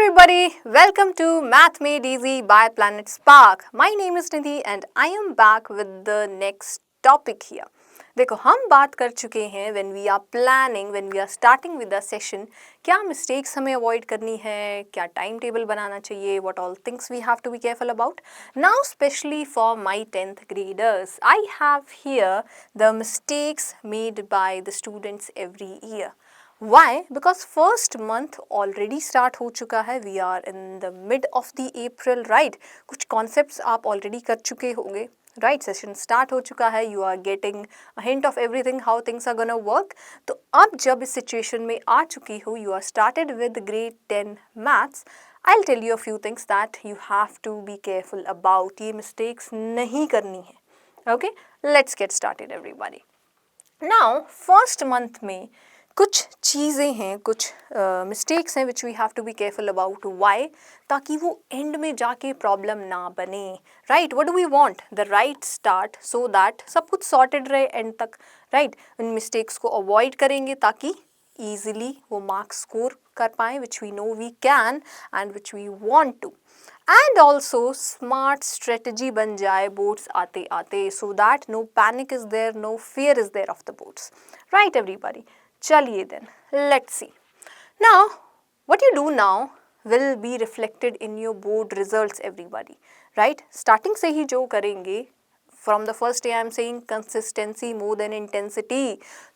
everybody, welcome to Math Made Easy by Planet Spark. My name is Nidhi and I am back with the next topic here. देखो हम बात कर चुके हैं when we are planning, when we are starting with the session, क्या mistakes हमें avoid करनी है, क्या time table बनाना चाहिए, what all things we have to be careful about. Now especially for my 10th graders, I have here the mistakes made by the students every year. Why? Because first month already start हो चुका है. We are in the mid of the April, right? कुछ concepts आप already कर चुके होंगे, right? Session start हो चुका है. You are getting a hint of everything how things are gonna work. तो अब जब इस situation में आ चुकी हो, you are started with grade 10 maths. I'll tell you a few things that you have to be careful about. ये mistakes नहीं करनी है. Okay? Let's get started everybody. Now first month में कुछ चीज़ें हैं, कुछ मिस्टेक्स हैं which we have to be careful about. Why? ताकि वो एंड में जाके प्रॉब्लम ना बने. Right? What do we want? The right start so that सब कुछ सॉर्टेड रहे एंड तक. राइट? उन मिस्टेक्स को अवॉइड करेंगे ताकि ईजिली वो मार्क्स स्कोर कर पाएँ which we know we can and which we want to. And also smart strategy बन जाए बोर्ड्स आते आते, so that no panic is there, no fear is there of the boards. Right everybody? चलिए then, let's see. Now, what you do now will be reflected in your board results everybody. Right? Starting से ही जो करेंगे, from the first day I am saying consistency more than intensity.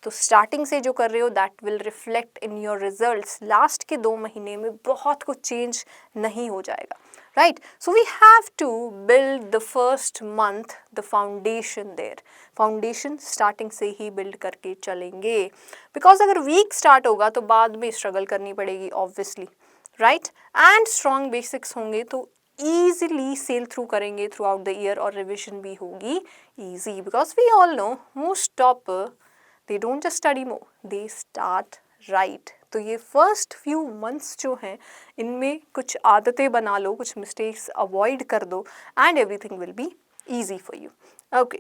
तो starting से जो कर रहे हो that will reflect in your results. Last के 2 महीने में बहुत कुछ change नहीं हो जाएगा. Right? So we have to build the first month the foundation there. Foundation starting से ही build करके चलेंगे. Because अगर weak start होगा तो बाद में struggle करनी पड़ेगी obviously. Right? And strong basics होंगे तो easily sail through करेंगे throughout the year और revision भी होगी easy. Because we all know most topper they don't just study more, they start right. तो ये फर्स्ट फ्यू मंथ्स जो हैं इनमें कुछ आदतें बना लो, कुछ मिस्टेक्स अवॉइड कर दो and everything will be easy for you. Okay,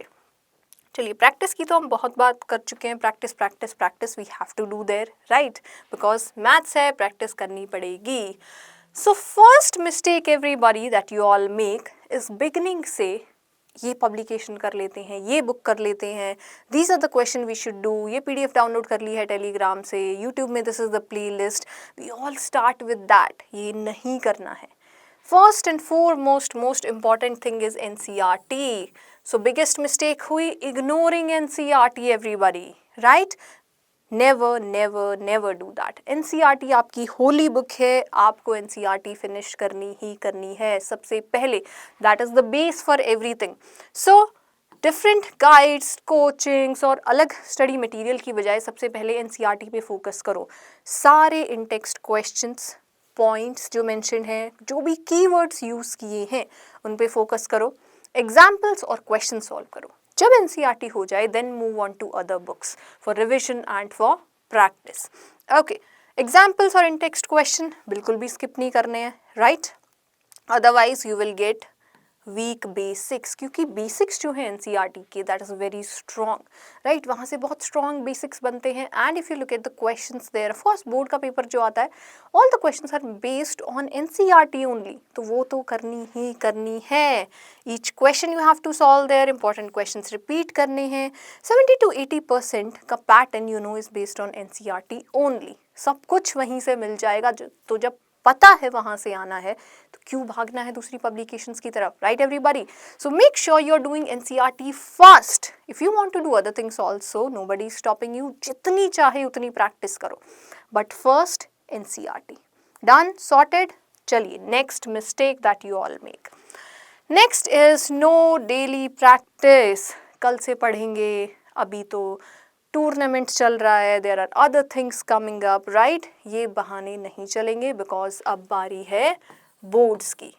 चलिए प्रैक्टिस की तो हम बहुत बात कर चुके हैं. Practice practice practice we have to do there, right? Because maths है, प्रैक्टिस करनी पड़ेगी. So first mistake everybody that you all make is beginning से ये पब्लिकेशन कर लेते हैं, ये बुक कर लेते हैं, these are the question we should do, ये PDF डाउनलोड कर ली है टेलीग्राम से, यूट्यूब में this is the play list, we all start with that. ये नहीं करना है. First and foremost most important thing is NCERT. So biggest mistake हुई ignoring NCERT everybody. Right? Never never never do that. NCERT आपकी Holi book है, आपको NCERT finish करनी ही करनी है सबसे पहले. That is the base for everything. So different guides, coachings और अलग स्टडी मटेरियल की बजाय सबसे पहले NCERT पे फोकस करो. सारे इन टेक्स्ट क्वेश्चंस, पॉइंट्स जो मेंशन हैं, जो भी कीवर्ड्स यूज़ किए हैं उन पे फोकस करो. एग्जाम्पल्स और क्वेश्चन सॉल्व करो. जब NCERT हो जाए then move on to other books for revision and for practice. Okay, examples और in text question बिल्कुल भी skip नहीं करने हैं, right? Otherwise you will get weak basics, क्योंकि basics जो है NCERT के that is very strong, right? वहाँ से बहुत strong basics बनते हैं. And if you look at the questions there, of course board का paper जो आता है, all the questions are based on NCERT only. तो वो तो करनी ही करनी है. Each question you have to solve there, important questions repeat करने हैं. 70 to 80% का pattern you know is based on NCERT only. सब कुछ वहीं से मिल जाएगा. तो जब पता है वहाँ से आना है तो क्यों भागना है दूसरी पब्लिकेशंस की तरफ, right everybody? So make sure you are doing NCERT first. If you want to do other things also, nobody is stopping you. जितनी चाहे उतनी प्रैक्टिस करो, but first NCERT. Done? Sorted? चलिए next mistake that you all make. Next is no daily practice. कल से पढ़ेंगे, अभी तो टूर्नामेंट चल रहा है, there are other things coming up, right? ये बहाने नहीं चलेंगे बिकॉज अब बारी है बोर्ड्स की.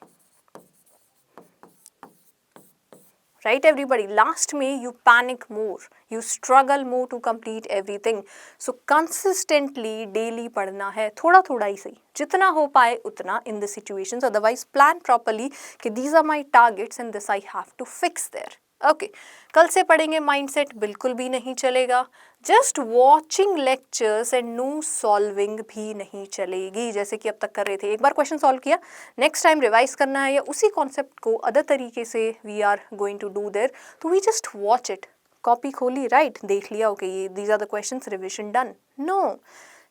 Right everybody? लास्ट में you panic more, you struggle more to complete everything. So consistently daily पढ़ना है, थोड़ा थोड़ा ही सही, जितना हो पाए उतना in the situations. Otherwise plan properly कि these are my targets and this I have to fix there. Okay कल से पढ़ेंगे माइंडसेट बिल्कुल भी नहीं चलेगा, just watching lectures and no solving भी नहीं चलेगी जैसे कि अब तक कर रहे थे। एक बार क्वेश्चन सॉल्व किया, नेक्स्ट टाइम रिवाइज करना है या उसी कॉन्सेप्ट को अदर तरीके से we are going to do there, तो we just watch it, copy खोली, राइट, देख लिया, ओके ये these are the questions, revision done. No,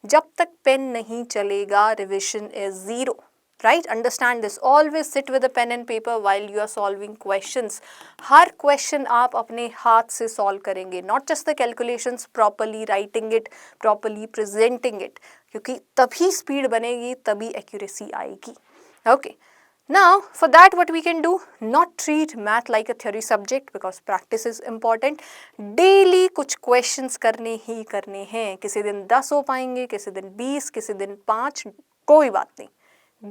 जब तक पेन नहीं चलेगा revision is zero, right? Understand this, always sit with a pen and paper while you are solving questions. Her question आप अपने हाथ से सॉल्व करेंगे, not just the calculations, properly writing it, properly presenting it, क्योंकि तभी speed बनेगी, तभी accuracy आएगी। okay, now for that what we can do, not treat math like a theory subject because practice is important. daily कुछ questions करने ही करने हैं, किसी दिन 10 हो पाएंगे, किसी दिन 20, किसी दिन 5, कोई बात नहीं,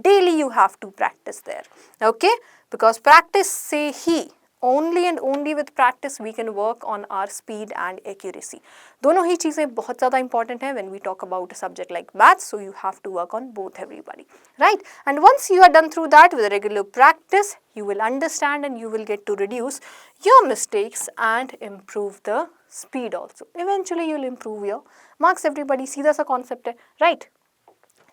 daily you have to practice there, okay, because practice से ही, only and only with practice we can work on our speed and accuracy. दोनों ही चीज़ें बहुत ज़्यादा important हैं when we talk about a subject like maths, so you have to work on both everybody, right? And once you are done through that with regular practice, you will understand and you will get to reduce your mistakes and improve the speed also. Eventually you will improve your marks everybody, सीधा सा concept है, right?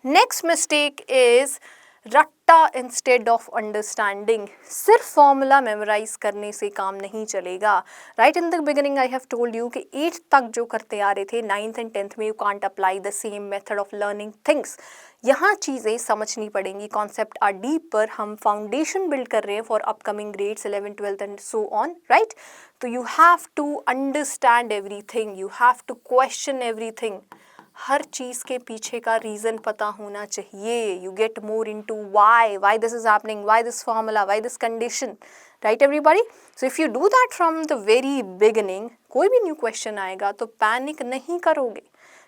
Next mistake is रट्टा instead of understanding. सिर्फ formula memorise करने से काम नहीं चलेगा, right? In the beginning I have told you कि 8th तक जो करते आ रहे थे, 9th एंड 10th में you can't apply the same method of learning things. यहाँ चीज़ें समझनी पड़ेंगी, कॉन्सेप्ट आर डीप, पर हम फाउंडेशन बिल्ड कर रहे हैं for upcoming grades 11th 12th and so on, right? तो you have to understand everything, you have to question everything, हर चीज़ के पीछे का रीज़न पता होना चाहिए। You get more into why this is happening, why this formula, why this condition, right everybody? So if you do that from the very beginning, कोई भी न्यू क्वेश्चन आएगा तो पैनिक नहीं करोगे,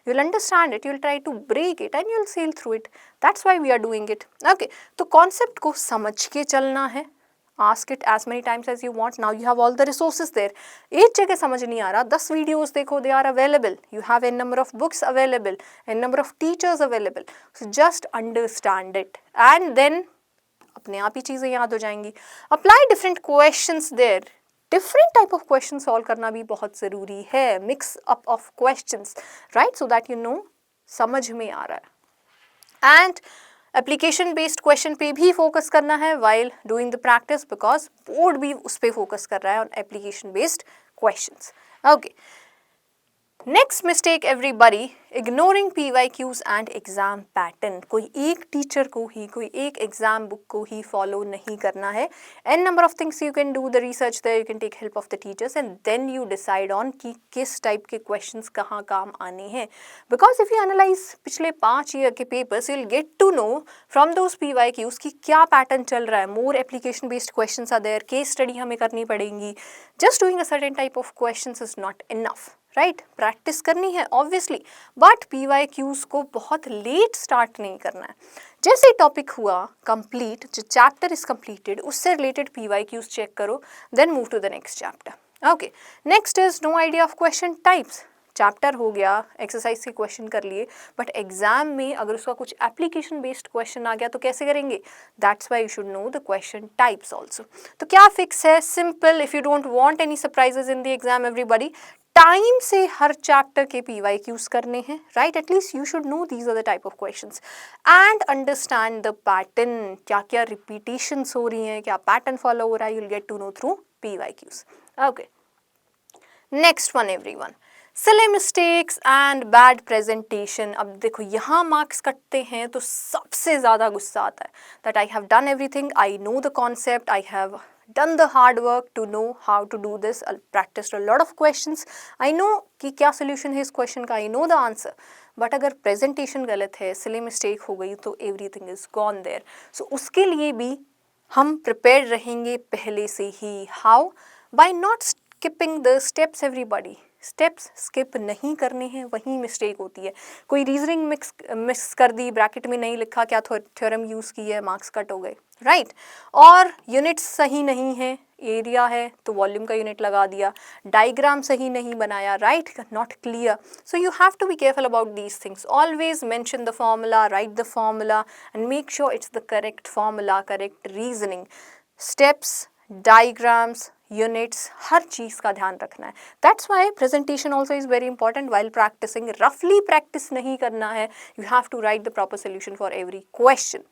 you will understand it, you will try to break it and you will sail through it. That's why we are doing it. Okay, तो concept को समझ के चलना है, ask it as many times as you want. Now you have all the resources there. एक जगह समझ नहीं आ रहा, 10 videos देखो, they are available. You have a number of books available, a number of teachers available. So just understand it and then अपने आप ही चीज़ें याद हो जाएंगी. Apply different questions there. Different type of questions solve करना भी बहुत ज़रूरी है. Mix up of questions, right? So that you know समझ में आ रहा है. And एप्लीकेशन बेस्ड क्वेश्चन पे भी फोकस करना है while doing the practice, because board भी उस पर फोकस कर रहा है on application based questions. Okay, next mistake everybody, ignoring PYQs and exam pattern. कोई एक टीचर को ही, कोई एक एग्जाम बुक को ही फॉलो नहीं करना है. An number of things you can do the research there, you can take help of the teachers and then you decide on कि किस टाइप के क्वेश्चंस कहाँ काम आने हैं. बिकॉज इफ यू एनालाइज पिछले 5 ईयर के papers, you will get to know from those PYQs कि क्या पैटर्न चल रहा है. More application based questions are there, case study हमें करनी पड़ेंगी. Just doing a certain type of questions is not enough, right? Practice करनी है ऑब्वियसली, बट PYQs को बहुत लेट स्टार्ट नहीं करना है. जैसे टॉपिक हुआ कंप्लीट, जो चैप्टर इज कंप्लीटेड, उससे रिलेटेड PYQs चेक करो, then move to the next chapter. Okay, next is no idea of question types. Chapter हो गया, एक्सरसाइज के क्वेश्चन कर लिए, बट एग्जाम में अगर उसका कुछ एप्लीकेशन बेस्ड क्वेश्चन आ गया तो कैसे करेंगे? That's why you should know the question types also. तो क्या फिक्स है? Simple. If you don't want any surprises in the exam everybody, time से हर चैप्टर के PYQs करने हैं, right? At least you should know these are the type of questions and understand the pattern. क्या क्या रिपीटेशंस हो रही हैं, क्या पैटर्न फॉलो हो रहा है, you will get to know through PYQs. Okay, next one everyone, silly mistakes and bad presentation. अब देखो यहाँ मार्क्स कटते हैं तो सबसे ज़्यादा गुस्सा आता है that I have done everything, I know the concept, I have done the hard work to know how to do this, I practiced a lot of questions, I know कि क्या solution है इस question का, I know the answer, but अगर presentation गलत है, silly mistake हो गई तो everything is gone there. So उसके लिए भी हम prepared रहेंगे पहले से ही. How? By not skipping the steps everybody. Steps skip नहीं करने हैं, वही मिस्टेक होती है. कोई रीजनिंग मिक्स कर दी, ब्रैकेट में नहीं लिखा क्या थ्योरम यूज़ की है, मार्क्स कट हो गए, राइट? और यूनिट्स सही नहीं है, एरिया है तो वॉल्यूम का यूनिट लगा दिया, डायग्राम सही नहीं बनाया, right? Not clear. So you have to be careful about these things. Always mention the formula, write the formula and make sure it's the correct formula, correct reasoning. Steps, diagrams, units, हर चीज़ का ध्यान रखना है. That's why presentation also is very important while practicing. रफली practice नहीं करना है, you have to write the proper solution for every question.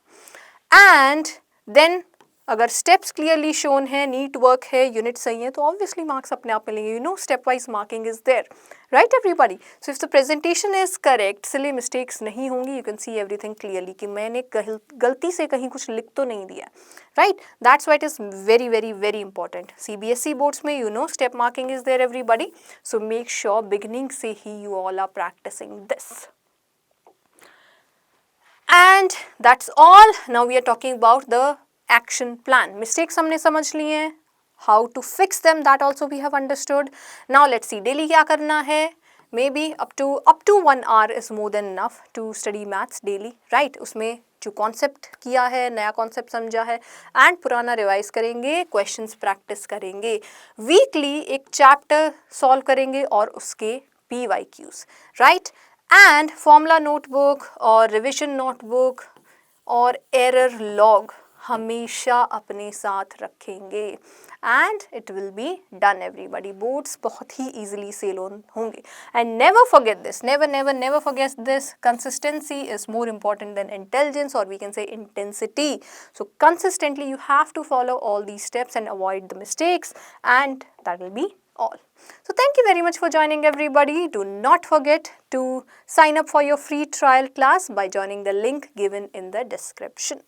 And then अगर स्टेप्स क्लियरली शोन है, नीट वर्क है, यूनिट सही है, तो ऑब्वियसली मार्क्स अपने आप मिलेंगे. You know step wise marking is there, right everybody. So if the presentation is correct, silly mistakes नहीं होंगी. You can see everything clearly कि मैंने गलती से कहीं कुछ लिख तो नहीं दिया, right. That's why it is very very very important. CBSE boards में you know step marking is there everybody. So make sure beginning से ही you all are practicing this. And that's all. Now we are talking about the action plan. Mistakes हमने समझ लिए हैं. How to fix them, that also we have understood. Now let's see daily क्या करना है. Maybe up to 1 hour is more than enough to study maths daily, right? उसमें जो concept किया है, नया कॉन्सेप्ट समझा है, एंड पुराना रिवाइज करेंगे, क्वेश्चंस प्रैक्टिस करेंगे. वीकली एक चैप्टर सॉल्व करेंगे और उसके PYQs, right. And formula notebook और रिविजन नोटबुक और एरर लॉग हमेशा अपने साथ रखेंगे. And it will be done everybody. Boards बहुत ही ईजिली सेल होंगे. And never forget this, never forget this, consistency is more important than intelligence, और we can say intensity. So consistently you have to follow all these steps and avoid the mistakes, and that will be all. So thank you very much for joining everybody. Do not forget to sign up for your free trial class by joining the link given in the description.